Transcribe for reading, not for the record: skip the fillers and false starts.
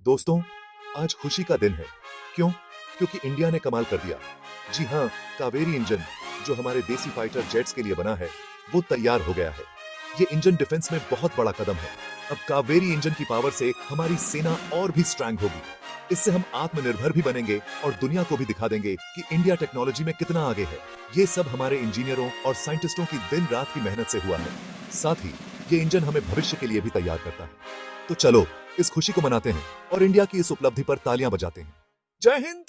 दोस्तों, आज खुशी का दिन है। क्यों? क्योंकि इंडिया ने कमाल कर दिया। जी हाँ, कावेरी इंजन, जो हमारे देसी फाइटर जेट्स के लिए बना है, वो तैयार हो गया है। ये इंजन डिफेंस में बहुत बड़ा कदम है। अब कावेरी इंजन की पावर से हमारी सेना और भी स्ट्रांग होगी। इससे हम आत्मनिर्भर भी बनेंगे और दुनिया को भी दिखा देंगे कि इंडिया टेक्नोलॉजी में कितना आगे है। ये सब हमारे इंजीनियरों और साइंटिस्टों की दिन रात की मेहनत से हुआ है। साथ ही ये इंजन हमें भविष्य के लिए भी तैयार करता है। तो चलो इस खुशी को मनाते हैं और इंडिया की इस उपलब्धि पर तालियां बजाते हैं। जय हिंद।